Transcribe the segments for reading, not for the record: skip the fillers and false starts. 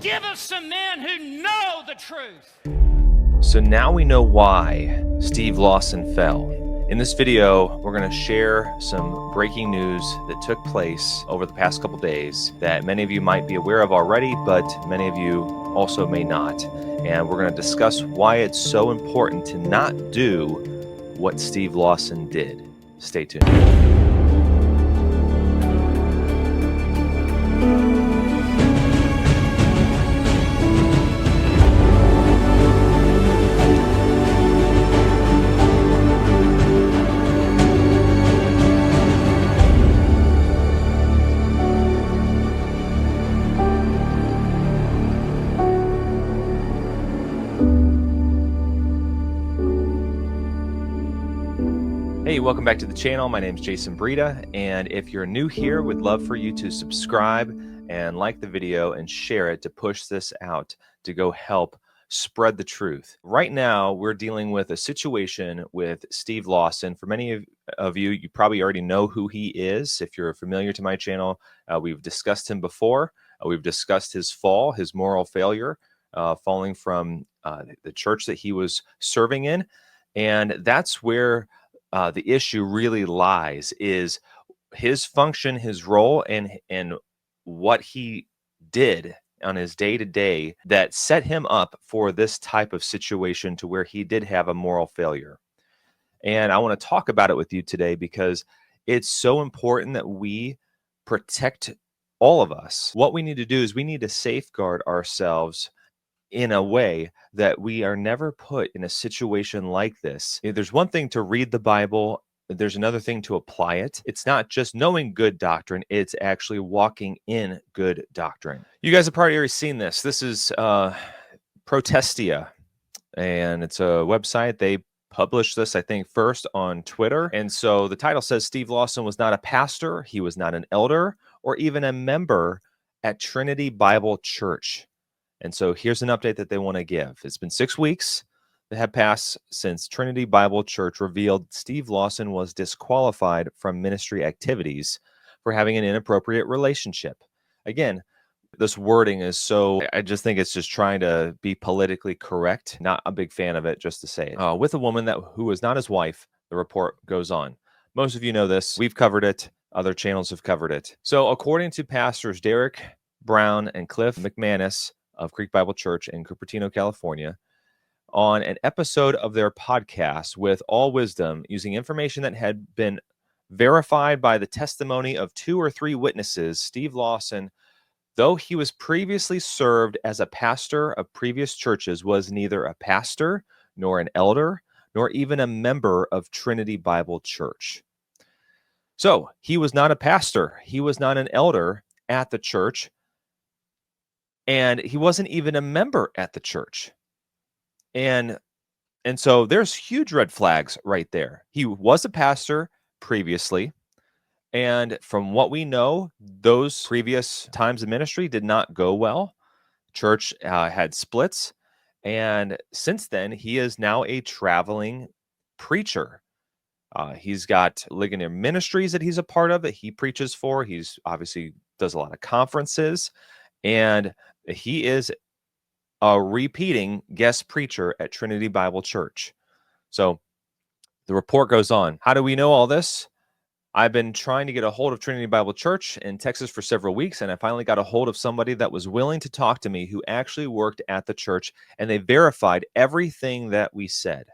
Give us some men who know the truth. So now we know why Steve Lawson fell. In this video, we're going to share some breaking news that took place over the past couple days that many of you might be aware of already, but many of you also may not. And we're going to discuss why it's so important to not do what Steve Lawson did. Stay tuned. Hey, welcome back to the channel. My name is Jason Breda, and if you're new here, we'd love for you to subscribe and like the video and share it to push this out to go help spread the truth. Right now, we're dealing with a situation with Steve Lawson. For many of you, you probably already know who he is. If you're familiar to my channel, we've discussed him before. We've discussed his fall, his moral failure, falling from the church that he was serving in. And that's where the issue really lies, is his function, his role, and what he did on his day-to-day that set him up for this type of situation to where he did have a moral failure. And I want to talk about it with you today because it's so important that we protect all of us. What we need to do is we need to safeguard ourselves in a way that we are never put in a situation like this. There's one thing to read the Bible, there's another thing to apply it. It's not just knowing good doctrine, it's actually walking in good doctrine. You guys have probably already seen this. This is Protestia, and it's a website. They published this, I think, first on Twitter. And so the title says, Steve Lawson was not a pastor, he was not an elder, or even a member at Trinity Bible Church. And so here's an update that they want to give. It's been 6 weeks that have passed since Trinity Bible Church revealed Steve Lawson was disqualified from ministry activities for having an inappropriate relationship. Again, this wording is so, I just think it's just trying to be politically correct. Not a big fan of it, just to say it. With a woman who was not his wife, the report goes on. Most of you know this. We've covered it. Other channels have covered it. So according to pastors Derek Brown and Cliff McManus of Creek Bible Church in Cupertino, California, on an episode of their podcast with All Wisdom, using information that had been verified by the testimony of 2 or 3 witnesses, Steve Lawson, though he was previously served as a pastor of previous churches, was neither a pastor, nor an elder, nor even a member of Trinity Bible Church. So he was not a pastor, he was not an elder at the church, and he wasn't even a member at the church. And so there's huge red flags right there. He was a pastor previously, and from what we know, those previous times of ministry did not go well. Church had splits, and since then, he is now a traveling preacher. He's got Ligonier Ministries that he's a part of, that he preaches for. He's obviously does a lot of conferences, and he is a repeating guest preacher at Trinity Bible Church. So the report goes on. How do we know all this? I've been trying to get a hold of Trinity Bible Church in Texas for several weeks, and I finally got a hold of somebody that was willing to talk to me who actually worked at the church, and they verified everything that we said.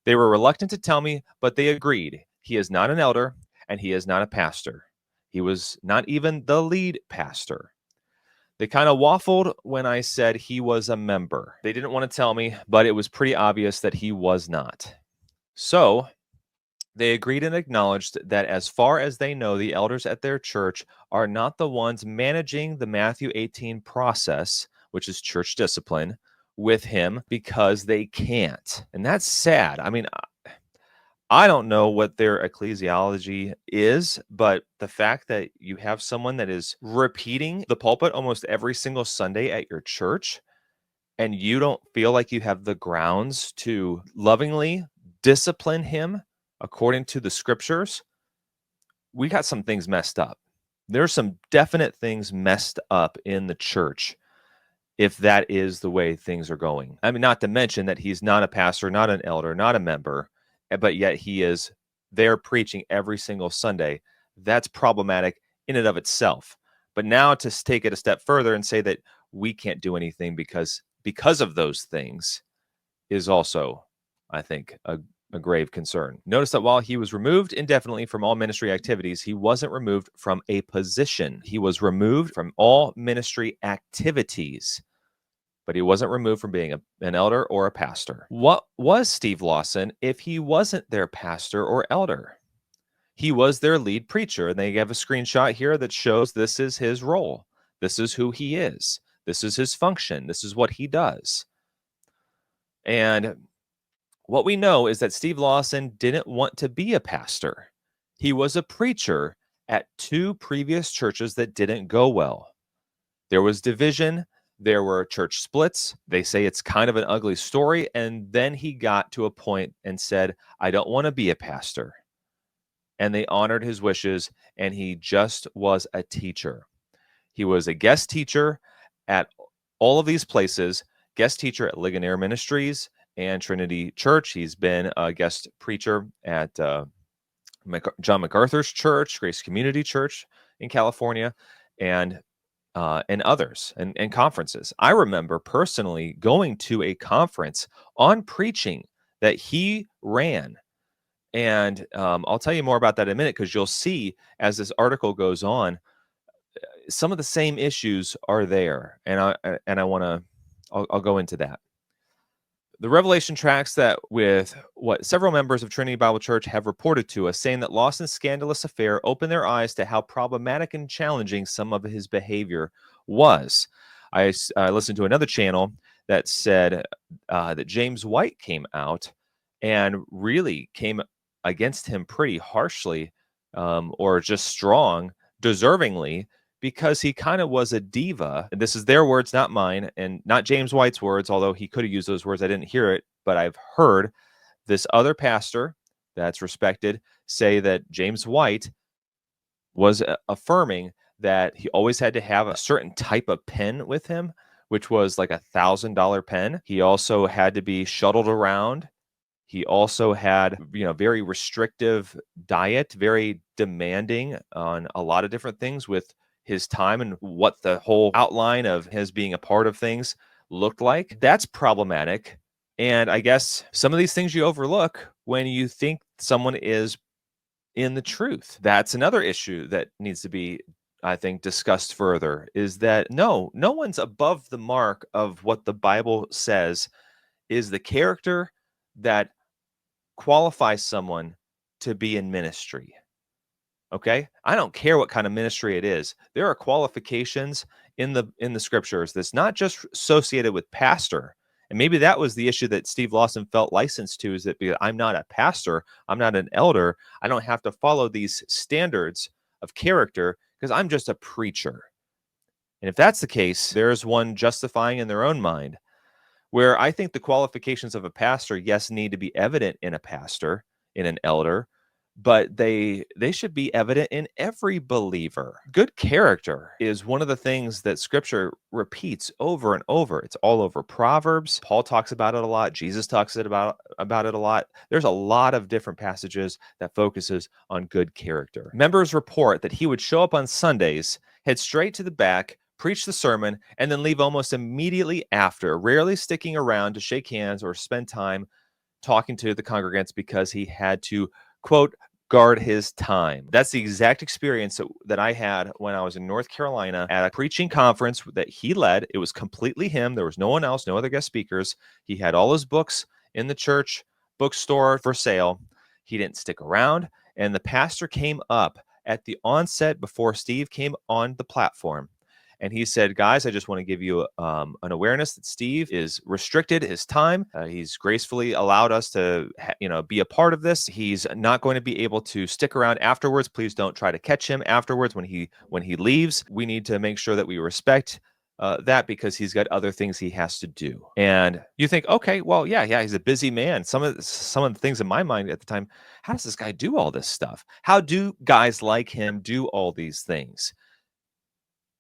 They were reluctant to tell me, but they agreed. He is not an elder, and he is not a pastor. He was not even the lead pastor. They kind of waffled when I said he was a member. They didn't want to tell me, but it was pretty obvious that he was not. So they agreed and acknowledged that as far as they know, the elders at their church are not the ones managing the Matthew 18 process, which is church discipline, with him because they can't. And that's sad. I mean, I don't know what their ecclesiology is, but the fact that you have someone that is repeating the pulpit almost every single Sunday at your church, and you don't feel like you have the grounds to lovingly discipline him according to the scriptures, we got some things messed up. There's some definite things messed up in the church. if that is the way things are going. I mean, not to mention that he's not a pastor, not an elder, not a member, but yet he is there preaching every single Sunday. That's problematic in and of itself. But now to take it a step further and say that we can't do anything because of those things is also, I think, a grave concern. Notice that while he was removed indefinitely from all ministry activities, he wasn't removed from a position. He was removed from all ministry activities, but he wasn't removed from being an elder or a pastor. What was Steve Lawson if he wasn't their pastor or elder? He was their lead preacher, and they have a screenshot here that shows this is his role. This is who he is. This is his function. This is what he does. And what we know is that Steve Lawson didn't want to be a pastor. He was a preacher at 2 previous churches that didn't go well. There was division. There were church splits. They say it's kind of an ugly story. And then he got to a point and said, I don't want to be a pastor. And they honored his wishes, and he just was a teacher. He was a guest teacher at all of these places, guest teacher at Ligonier Ministries and Trinity Church. He's been a guest preacher at John MacArthur's church, Grace Community Church in California, and others and conferences. I remember personally going to a conference on preaching that he ran. And I'll tell you more about that in a minute, because you'll see as this article goes on, some of the same issues are there. And I'll go into that. The Revelation tracks that with what several members of Trinity Bible Church have reported to us, saying that Lawson's scandalous affair opened their eyes to how problematic and challenging some of his behavior was. I listened to another channel that said that James White came out and really came against him pretty harshly, or just strong, deservingly, because he kind of was a diva. This is their words, not mine, and not James White's words, although he could have used those words. I didn't hear it, but I've heard this other pastor that's respected say that James White was affirming that he always had to have a certain type of pen with him, which was like $1,000 pen. He also had to be shuttled around. He also had, very restrictive diet, very demanding on a lot of different things with his time and what the whole outline of his being a part of things looked like. That's problematic. And I guess some of these things you overlook when you think someone is in the truth. That's another issue that needs to be, I think, discussed further, is that no one's above the mark of what the Bible says is the character that qualifies someone to be in ministry. Okay? I don't care what kind of ministry it is. There are qualifications in the scriptures that's not just associated with pastor. And maybe that was the issue that Steve Lawson felt licensed to, is that because I'm not a pastor, I'm not an elder, I don't have to follow these standards of character because I'm just a preacher. And if that's the case, there's one justifying in their own mind, where I think the qualifications of a pastor, yes, need to be evident in a pastor, in an elder, but they should be evident in every believer. Good character is one of the things that Scripture repeats over and over. It's all over Proverbs. Paul talks about it a lot. Jesus talks about it a lot. There's a lot of different passages that focuses on good character. Members report that he would show up on Sundays, head straight to the back, preach the sermon, and then leave almost immediately after, rarely sticking around to shake hands or spend time talking to the congregants because he had to, quote, guard his time. That's the exact experience that I had when I was in North Carolina at a preaching conference that he led. It was completely him. There was no one else, no other guest speakers. He had all his books in the church bookstore for sale. He didn't stick around, and the pastor came up at the onset before Steve came on the platform. And he said, guys, I just want to give you an awareness that Steve is restricted his time. He's gracefully allowed us to, be a part of this. He's not going to be able to stick around afterwards. Please don't try to catch him afterwards when he leaves. We need to make sure that we respect that, because he's got other things he has to do. And you think, okay, well, yeah, he's a busy man. Some of the things in my mind at the time, how does this guy do all this stuff? How do guys like him do all these things?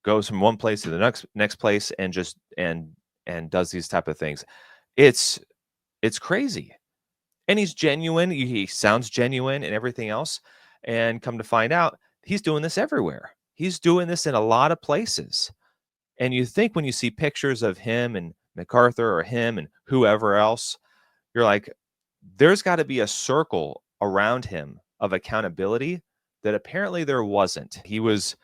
goes from one place to the next place and just and does these type of things. It's crazy. And he's genuine. He sounds genuine and everything else. And come to find out, he's doing this everywhere. He's doing this in a lot of places. And you think when you see pictures of him and MacArthur or him and whoever else, you're like, there's got to be a circle around him of accountability that apparently there wasn't. He was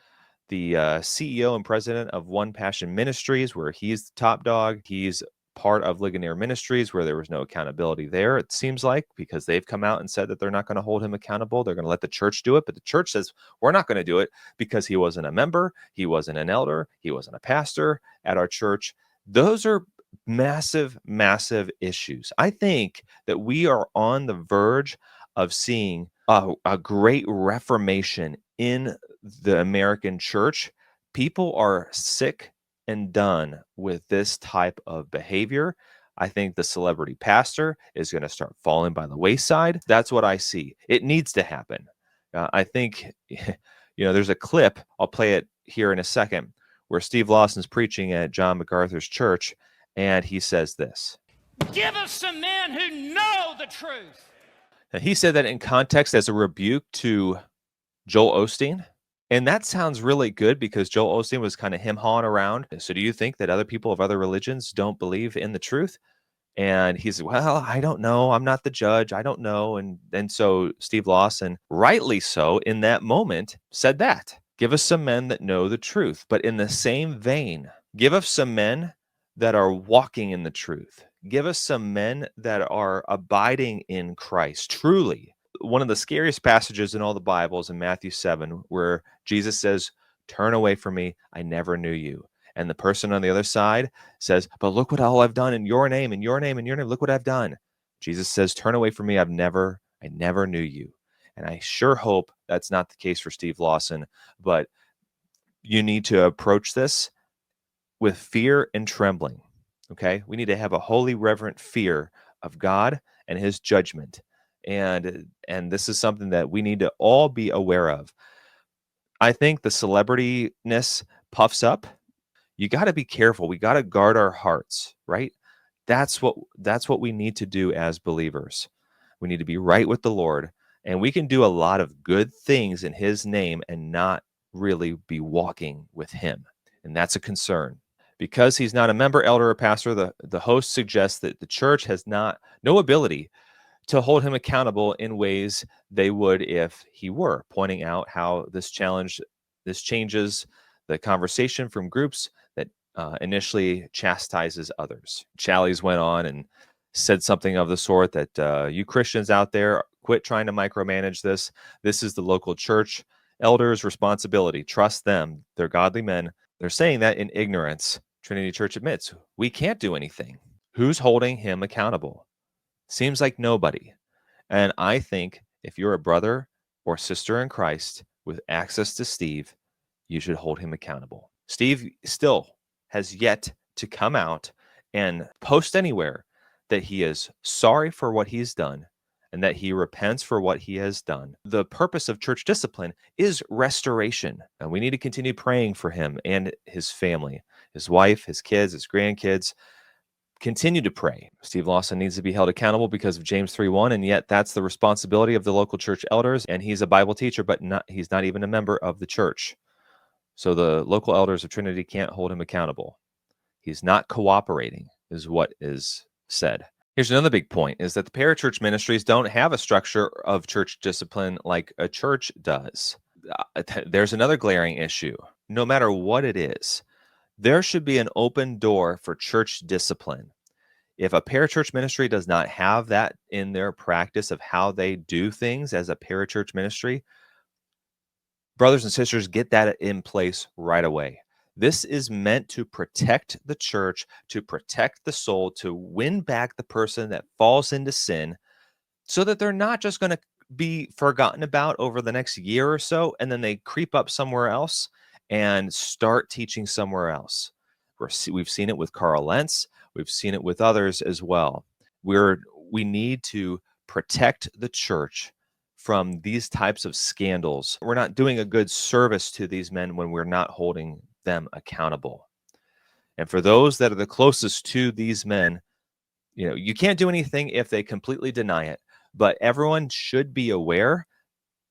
the CEO and president of One Passion Ministries, where he's the top dog. He's part of Ligonier Ministries, where there was no accountability there, it seems like, because they've come out and said that they're not going to hold him accountable. They're going to let the church do it. But the church says, we're not going to do it because he wasn't a member. He wasn't an elder. He wasn't a pastor at our church. Those are massive, massive issues. I think that we are on the verge of seeing a great reformation in the American church. People are sick and done with this type of behavior. I think the celebrity pastor is going to start falling by the wayside. That's what I see. It needs to happen. I think, there's a clip, I'll play it here in a second, where Steve Lawson's preaching at John MacArthur's church, and he says this. Give us some men who know the truth. Now, he said that in context as a rebuke to Joel Osteen. And that sounds really good because Joel Osteen was kind of him-hawing around. So do you think that other people of other religions don't believe in the truth? And he said, well, I don't know. I'm not the judge. I don't know. And so Steve Lawson, rightly so, in that moment, said that. Give us some men that know the truth. But in the same vein, give us some men that are walking in the truth. Give us some men that are abiding in Christ, truly. One of the scariest passages in all the Bibles in Matthew 7, where Jesus says, turn away from me, I never knew you. And the person on the other side says, but look what all I've done in your name, in your name, in your name. Look what I've done. Jesus says, turn away from me. I never knew you. And I sure hope that's not the case for Steve Lawson, but you need to approach this with fear and trembling. Okay. We need to have a holy, reverent fear of God and his judgment. And this is something that we need to all be aware of. I think the celebrityness puffs up. You got to be careful. We got to guard our hearts, right? That's what we need to do as believers. We need to be right with the Lord, and we can do a lot of good things in his name and not really be walking with him. And that's a concern. Because he's not a member, elder, or pastor, the host suggests that the church has no ability to hold him accountable in ways they would if he were, pointing out how this changes the conversation from groups that initially chastises others. Challies went on and said something of the sort that you Christians out there, quit trying to micromanage this. This is the local church elders' responsibility. Trust them. They're godly men. They're saying that in ignorance. Trinity Church admits we can't do anything. Who's holding him accountable? Seems like nobody. And I think if you're a brother or sister in Christ with access to Steve, you should hold him accountable. Steve still has yet to come out and post anywhere that he is sorry for what he's done and that he repents for what he has done. The purpose of church discipline is restoration. And we need to continue praying for him and his family, his wife, his kids, his grandkids. Continue to pray. Steve Lawson needs to be held accountable because of James 3:1, and yet that's the responsibility of the local church elders, and he's a Bible teacher, but he's not even a member of the church. So the local elders of Trinity can't hold him accountable. He's not cooperating, is what is said. Here's another big point, is that the parachurch ministries don't have a structure of church discipline like a church does. There's another glaring issue. No matter what it is, there should be an open door for church discipline. If a parachurch ministry does not have that in their practice of how they do things as a parachurch ministry, brothers and sisters, get that in place right away. This is meant to protect the church, to protect the soul, to win back the person that falls into sin so that they're not just going to be forgotten about over the next year or so, and then they creep up somewhere else and start teaching somewhere else. We've seen it with Carl Lentz. We've seen it with others as well. We need to protect the church from these types of scandals. We're not doing a good service to these men when we're not holding them accountable. And for those that are the closest to these men, you can't do anything if they completely deny it, but everyone should be aware.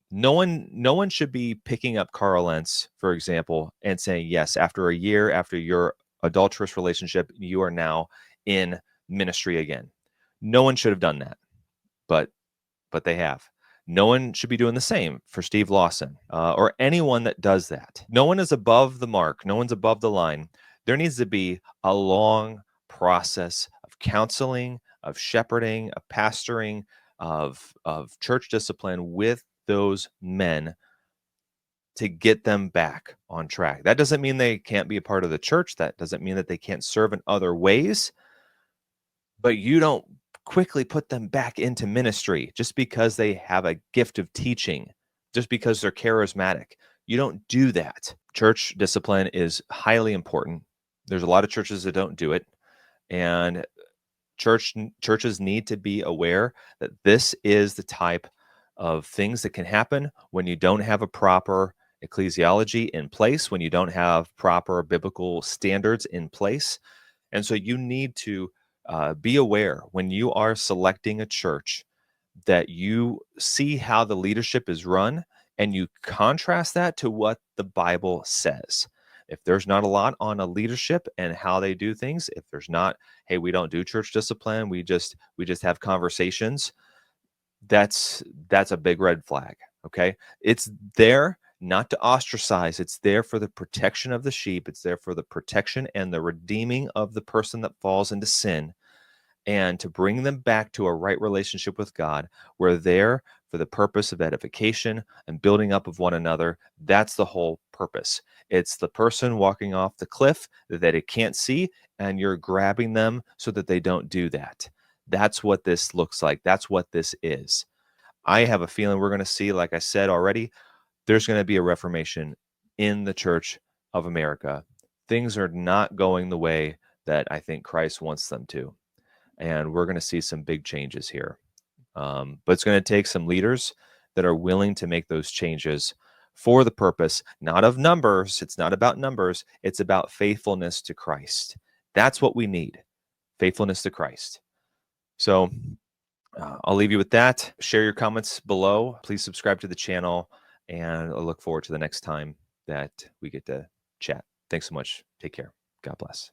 No one should be picking up Carl Lentz, for example, and saying, yes, after a year after your adulterous relationship, you are now in ministry again. No one should have done that, but they have. No one should be doing the same for Steve Lawson or anyone that does that. No one is above the mark. No one's above the line. There needs to be a long process of counseling, of shepherding, of pastoring, of church discipline with those men to get them back on track. That doesn't mean they can't be a part of the church. That doesn't mean that they can't serve in other ways. But you don't quickly put them back into ministry just because they have a gift of teaching, just because they're charismatic. You don't do that. Church discipline is highly important. There's a lot of churches that don't do it. And churches need to be aware that this is the type of things that can happen when you don't have a proper ecclesiology in place, when you don't have proper biblical standards in place. And so you need to be aware when you are selecting a church that you see how the leadership is run and you contrast that to what the Bible says. If there's not a lot on a leadership and how they do things, if there's not, hey, we don't do church discipline, we just have conversations, that's a big red flag. Okay, it's there not to ostracize. It's there for the protection of the sheep. It's there for the protection and the redeeming of the person that falls into sin, and to bring them back to a right relationship with God. We're there for the purpose of edification and building up of one another. That's the whole purpose. It's the person walking off the cliff that it can't see, and you're grabbing them so that they don't do that. That's what this looks like. That's what this is. I have a feeling we're going to see, like I said already, there's going to be a reformation in the Church of America. Things are not going the way that I think Christ wants them to. And we're going to see some big changes here. But it's going to take some leaders that are willing to make those changes for the purpose, not of numbers. It's not about numbers. It's about faithfulness to Christ. That's what we need, faithfulness to Christ. So I'll leave you with that. Share your comments below. Please subscribe to the channel, and I look forward to the next time that we get to chat. Thanks so much. Take care. God bless.